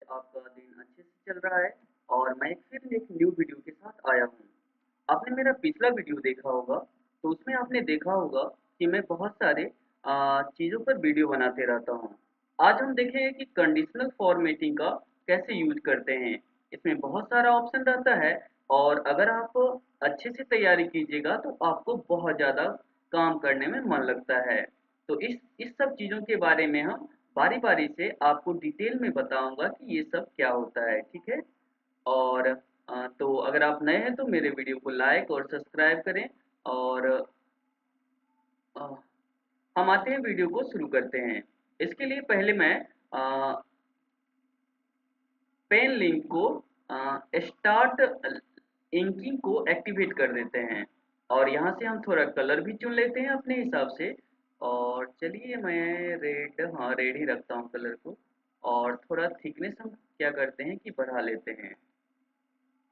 आपका दिन अच्छे से चल रहा है और मैं फिर एक न्यू वीडियो के साथ आया हूँ। आपने मेरा पिछला वीडियो देखा होगा, तो उसमें आपने देखा होगा कि मैं बहुत सारे चीज़ों पर वीडियो बनाते रहता हूँ। आज हम देखेंगे कि कंडीशनल फॉर्मेटिंग का कैसे यूज़ करते हैं। इसमें बहुत सारा ऑप्शन रहता है और अगर आप अच्छे से तैयारी कीजिएगा तो आपको बहुत ज़्यादा काम करने में मन लगता है। तो इस सब चीज़ों के बारे में हम बारी-बारी से आपको डिटेल में बताऊँगा कि ये सब क्या होता है, ठीक है? और तो अगर आप नए हैं तो मेरे वीडियो को लाइक और सब्सक्राइब करें और अ, हम आते हैं वीडियो को शुरू करते हैं। इसके लिए पहले मैं पेन लिंक को स्टार्ट इंकिंग को एक्टिवेट कर देते हैं और यहाँ से हम थोड़ा कलर भी चुन लेते हैं अपने हिसाब से। और चलिए मैं रेड, हाँ रेड ही रखता हूँ कलर को। और थोड़ा थिकनेस हम क्या करते हैं कि बढ़ा लेते हैं।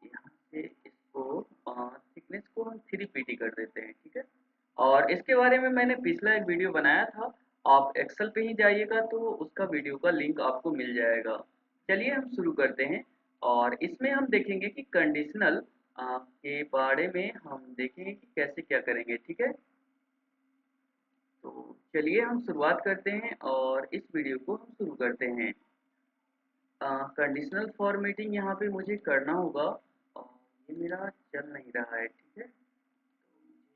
यहाँ से इसको थिकनेस को हम 3 पीटी कर देते हैं, ठीक है। और इसके बारे में मैंने पिछला एक वीडियो बनाया था। आप एक्सेल पे ही जाइएगा तो उसका वीडियो का लिंक आपको मिल जाएगा। चलिए हम शुरू करते हैं और इसमें हम देखेंगे कि कंडीशनल के बारे में हम देखेंगे कि कैसे क्या करेंगे, ठीक है। तो चलिए हम शुरुआत करते हैं और इस वीडियो को हम शुरू करते हैं। कंडीशनल फॉर्मेटिंग यहाँ पे मुझे करना होगा और ये मेरा चल नहीं रहा है, ठीक है। तो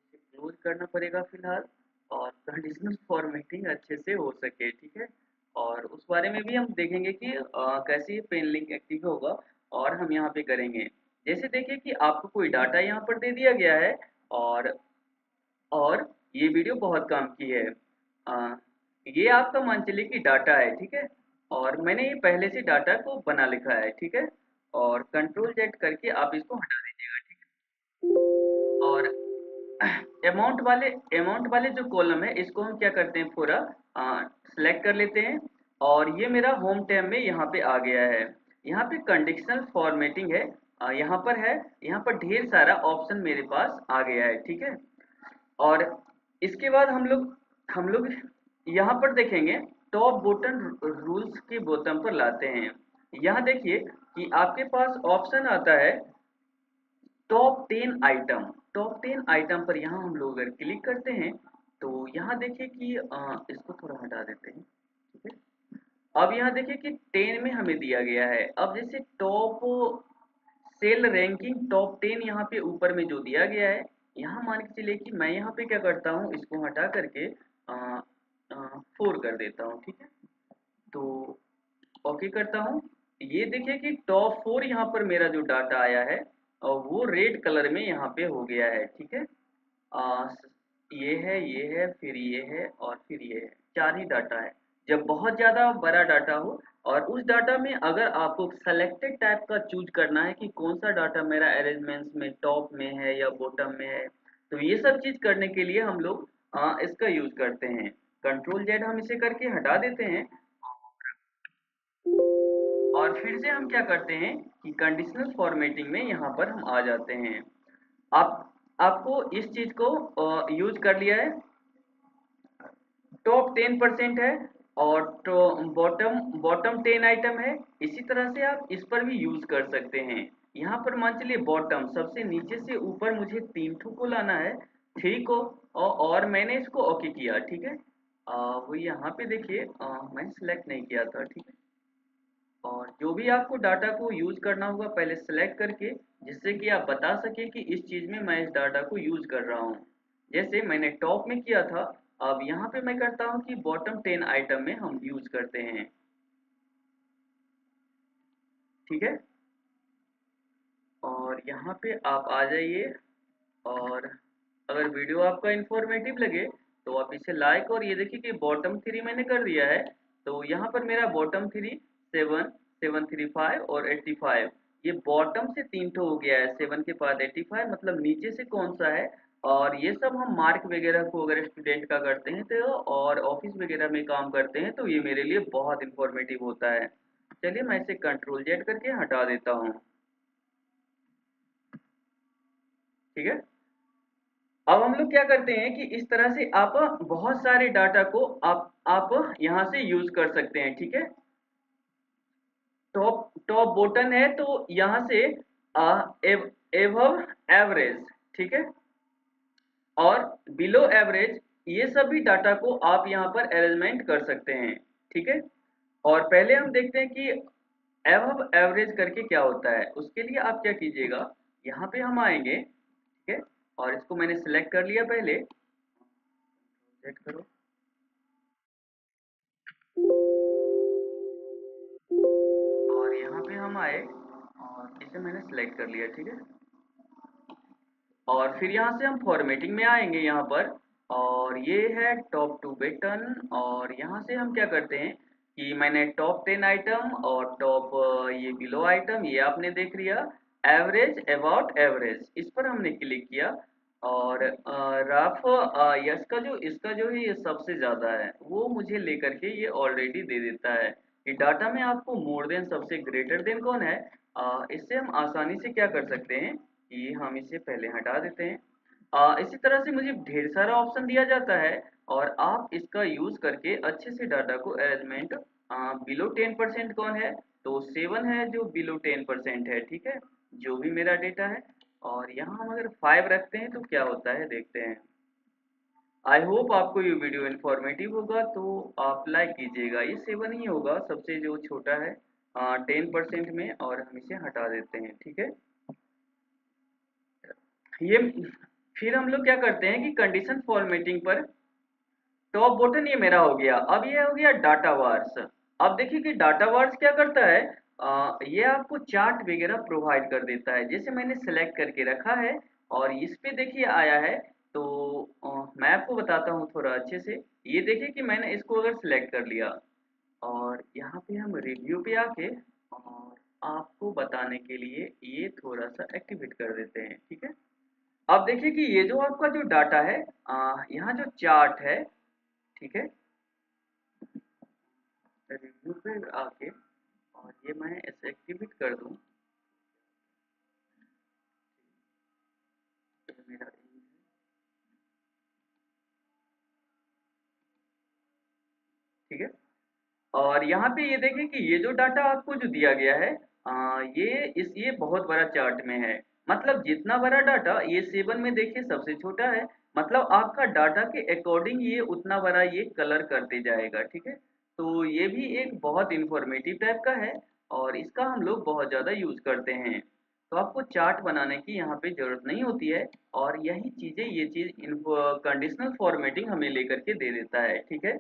इसे क्लोज करना पड़ेगा फिलहाल और कंडीशनल फॉर्मेटिंग अच्छे से हो सके, ठीक है। और उस बारे में भी हम देखेंगे कि कैसे पेन लिंक एक्टिव होगा और हम यहाँ पे करेंगे। जैसे देखिए कि आपको कोई डाटा यहाँ पर दे दिया गया है और और ये वीडियो बहुत काम की है। अ, ये आपका मान चलिए कि डाटा है, ठीक है। और मैंने ये पहले से डाटा को बना लिखा है, ठीक है। और कंट्रोल जेड करके आप इसको हटा दीजिएगा, ठीक है। और अमाउंट वाले जो कॉलम है इसको हम क्या करते हैं, पूरा सेलेक्ट कर लेते हैं। और ये मेरा होम टैब में यहाँ पे आ गया है। यहाँ पे कंडीशनल फॉर्मेटिंग है, यहाँ पर है। यहाँ पर ढेर सारा ऑप्शन मेरे पास आ गया है, ठीक है। और इसके बाद हम लोग यहाँ पर देखेंगे, टॉप बटन रूल्स के बटन पर लाते हैं। यहाँ देखिए कि आपके पास ऑप्शन आता है टॉप 10 आइटम पर। यहाँ हम लोग अगर क्लिक करते हैं तो यहाँ देखिए कि इसको थोड़ा हटा देते हैं, ठीक है। अब यहाँ देखिए कि 10 में हमें दिया गया है। अब जैसे टॉप सेल रैंकिंग टॉप 10 यहाँ पे ऊपर में जो दिया गया है, यहाँ मान के चलिए कि मैं यहाँ पे क्या करता हूँ, इसको हटा करके 4 कर देता हूँ, ठीक है। तो ओके करता हूँ। ये देखिए कि टॉप 4 यहाँ पर मेरा जो डाटा आया है और वो रेड कलर में यहाँ पे हो गया है, ठीक है। आ, ये है फिर ये है और फिर ये है, 4 ही डाटा है। जब बहुत ज़्यादा बड़ा डाटा हो और उस डाटा में अगर आपको सेलेक्टेड टाइप का चूज करना है कि कौन सा डाटा मेरा अरेंजमेंट्स में टॉप में है या बॉटम में है, तो ये सब चीज़ करने के लिए हम लोग इसका यूज करते हैं। कंट्रोल जेड हम इसे करके हटा देते हैं और फिर से हम क्या करते हैं कि कंडीशनल फॉर्मेटिंग में यहाँ पर हम आ जाते हैं। आप आपको इस चीज को यूज कर लिया है। टॉप 10% है और तो बॉटम बॉटम 10 आइटम है। इसी तरह से आप इस पर भी यूज कर सकते हैं। यहाँ पर मान चलिए बॉटम सबसे नीचे से ऊपर मुझे 3 को लाना है, 3 को। और मैंने इसको ओके किया, ठीक है। वो यहाँ पे देखिए मैंने सेलेक्ट नहीं किया था, ठीक है। और जो भी आपको डाटा को यूज करना होगा पहले सेलेक्ट करके, जिससे कि आप बता सके कि इस चीज में मैं इस डाटा को यूज कर रहा हूँ। जैसे मैंने टॉप में किया था, अब यहाँ पे मैं करता हूँ कि बॉटम 10 आइटम में हम यूज करते हैं, ठीक है। और यहाँ पे आप आ जाइए और अगर वीडियो आपका इंफॉर्मेटिव लगे तो आप इसे लाइक, और ये देखिए कि बॉटम 3 मैंने कर दिया है। तो यहाँ पर मेरा बॉटम 3 7 735 और 85, ये बॉटम से 3 हो गया है। 7 के बाद 85 मतलब नीचे से कौन सा है। और ये सब हम मार्क वगैरह को अगर स्टूडेंट का करते हैं तो और ऑफिस वगैरह में काम करते हैं तो ये मेरे लिए बहुत इंफॉर्मेटिव होता है। चलिए मैं इसे कंट्रोल जेड करके हटा देता हूँ, ठीक है। अब हम लोग क्या करते हैं कि इस तरह से आप बहुत सारे डाटा को आप यहाँ से यूज कर सकते हैं, ठीक है। टॉप बॉटम है तो यहाँ से एवव एवरेज, ठीक है, और बिलो एवरेज, ये सभी डाटा को आप यहाँ पर अरेंजमेंट कर सकते हैं, ठीक है। और पहले हम देखते हैं कि एवब एवरेज करके क्या होता है। उसके लिए आप क्या कीजिएगा, यहाँ पे हम आएंगे, ठीक है, और इसको मैंने सिलेक्ट कर लिया पहले, सेट करो, और यहाँ पे हम आए और इसे मैंने सिलेक्ट कर लिया, ठीक है। और फिर यहाँ से हम फॉर्मेटिंग में आएंगे यहाँ पर, और ये है टॉप टू बटन, और यहाँ से हम क्या करते हैं कि मैंने टॉप 10 आइटम और टॉप ये बिलो आइटम ये आपने देख लिया, एवरेज अबाउट एवरेज इस पर हमने क्लिक किया, और रफ यस का जो इसका जो है ये सबसे ज़्यादा है वो मुझे लेकर के ये ऑलरेडी दे देता है कि डाटा में आपको मोर देन सबसे ग्रेटर देन कौन है। इससे हम आसानी से क्या कर सकते हैं कि हम इसे पहले हटा देते हैं। इसी तरह से मुझे ढेर सारा ऑप्शन दिया जाता है और आप इसका यूज करके अच्छे से डाटा को अरेंजमेंट, बिलो 10% कौन है, तो 7 है जो बिलो 10% है, ठीक है, जो भी मेरा डेटा है। और यहाँ हम अगर 5 रखते हैं तो क्या होता है देखते हैं। आई होप आपको ये वीडियो इन्फॉर्मेटिव होगा, तो आप लाइक कीजिएगा। ये 7 ही होगा सबसे जो छोटा है 10% में, और हम इसे हटा देते हैं, ठीक है। ये फिर हम लोग क्या करते हैं कि कंडीशन फॉर्मेटिंग पर टॉप बटन ये मेरा हो गया। अब ये हो गया डाटा वार्स। अब देखिए कि डाटा वार्स क्या करता है, ये आपको चार्ट वगैरह प्रोवाइड कर देता है। जैसे मैंने सेलेक्ट करके रखा है और इस पे देखिए आया है, तो मैं आपको बताता हूँ थोड़ा अच्छे से। ये देखिए कि मैंने इसको अगर सिलेक्ट कर लिया और यहाँ पे हम रिव्यू पे आके और आपको बताने के लिए ये थोड़ा सा एक्टिवेट कर देते हैं, ठीक है। अब देखिए कि ये जो आपका जो डाटा है, यहाँ जो चार्ट है, ठीक है, रिव्यू पे आके और ये मैं इसे एक्टिवेट कर दूं, तो मेरा ठीक है। और यहाँ पे ये देखें कि ये जो डाटा आपको जो दिया गया है, ये बहुत बड़ा चार्ट में है। मतलब जितना बड़ा डाटा ये 7 में देखिए सबसे छोटा है, मतलब आपका डाटा के अकॉर्डिंग ये उतना बड़ा ये कलर करते जाएगा, ठीक है। तो ये भी एक बहुत इंफॉर्मेटिव टाइप का है और इसका हम लोग बहुत ज़्यादा यूज करते हैं। तो आपको चार्ट बनाने की यहाँ पे जरूरत नहीं होती है, और यही चीजें ये चीज कंडीशनल फॉर्मेटिंग हमें लेकर के दे देता है, ठीक है।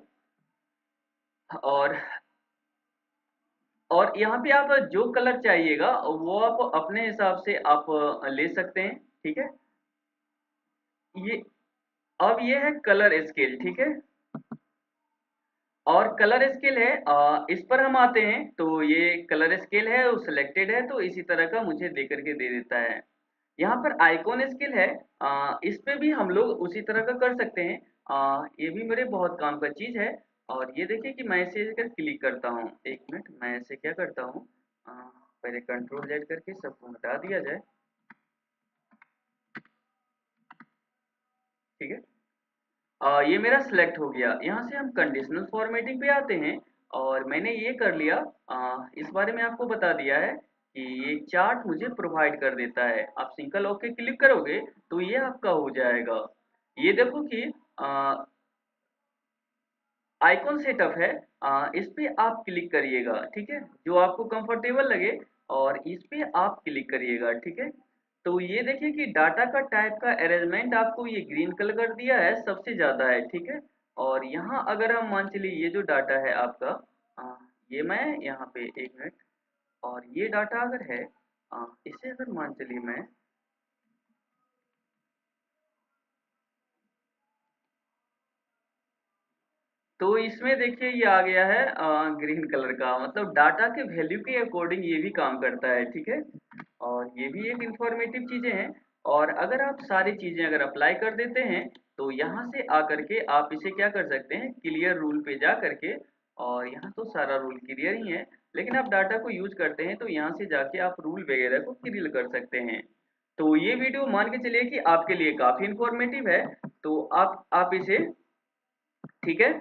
और यहाँ पे आप जो कलर चाहिएगा वो आप अपने हिसाब से आप ले सकते हैं, ठीक है। ये अब ये है कलर स्केल, ठीक है। और कलर स्केल है, इस पर हम आते हैं तो ये कलर स्केल है वो सिलेक्टेड है, तो इसी तरह का मुझे दे करके दे देता है। यहाँ पर आइकॉन स्केल है, इस पे भी हम लोग उसी तरह का कर सकते हैं। ये भी मेरे बहुत काम का चीज है। और ये देखिए कि मैं इसे अगर क्लिक करता हूँ, एक मिनट मैं इसे क्या करता हूँ, पहले कंट्रोल जेड करके सबको हटा दिया जाए, ठीक है। ये मेरा सिलेक्ट हो गया। यहाँ से हम कंडीशनल फॉर्मेटिंग पे आते हैं और मैंने ये कर लिया, इस बारे में आपको बता दिया है कि ये चार्ट मुझे प्रोवाइड कर देता है। आप सिंगल ओके क्लिक करोगे तो ये आपका हो जाएगा। ये देखो कि आइकॉन सेटअप है, इस पे आप क्लिक करिएगा, ठीक है, जो आपको कंफर्टेबल लगे और इस पे आप क्लिक करिएगा, ठीक है। तो ये देखिए कि डाटा का टाइप का अरेंजमेंट आपको ये ग्रीन कलर कर दिया है, सबसे ज्यादा है, ठीक है। और यहाँ अगर हम मान चलिए ये जो डाटा है आपका, ये मैं यहाँ पे एक मिनट, और ये डाटा अगर है, इसे अगर मान चलिए मैं, तो इसमें देखिए ये आ गया है ग्रीन कलर का, मतलब डाटा के वैल्यू के अकॉर्डिंग ये भी काम करता है, ठीक है। और ये भी एक इंफॉर्मेटिव चीजें हैं। और अगर आप सारी चीजें अगर अप्लाई कर देते हैं तो यहाँ से आकर के आप इसे क्या कर सकते हैं, क्लियर रूल पे जा करके, और यहाँ तो सारा रूल क्लियर ही है, लेकिन आप डाटा को यूज करते हैं तो यहाँ से जाके आप रूल वगैरह को क्लियर कर सकते हैं। तो ये वीडियो मान के चलिए कि आपके लिए काफी इंफॉर्मेटिव है, तो आप इसे, ठीक है,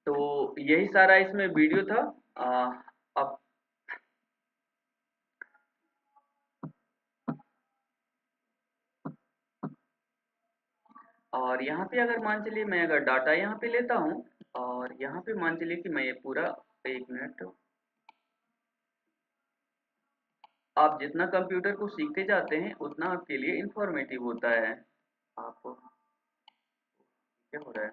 तो यही सारा इसमें वीडियो था। अब और यहाँ पे अगर मान चलिए मैं अगर डाटा यहाँ पे लेता हूँ और यहाँ पे मान चलिए कि मैं ये पूरा, एक मिनट, आप जितना कंप्यूटर को सीखते जाते हैं उतना आपके लिए इंफॉर्मेटिव होता है। आप क्या हो रहा है?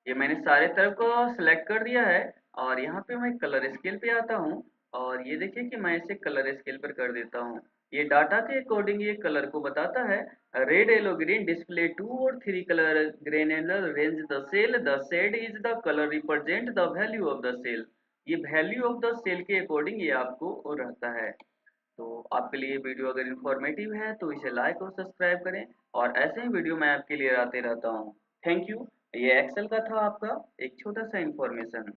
ये मैंने सारे तरफ को सिलेक्ट कर दिया है और यहाँ पे मैं कलर स्केल पे आता हूँ और ये देखिए कि मैं इसे कलर स्केल पर कर देता हूँ। ये डाटा के अकॉर्डिंग ये कलर को बताता है। रेड येलो ग्रीन डिस्प्ले 2 और 3 colour granular range the cell the shade is the colour represent the value of the cell. ये वैल्यू ऑफ द सेल के अकॉर्डिंग ये आपको रहता है। तो आपके लिए वीडियो अगर इन्फॉर्मेटिव है तो इसे लाइक और सब्सक्राइब करें और ऐसे ही वीडियो मैं आपके लिए लाते रहता हूँ। Thank you. ये एक्सेल का था आपका एक छोटा सा इन्फॉर्मेशन।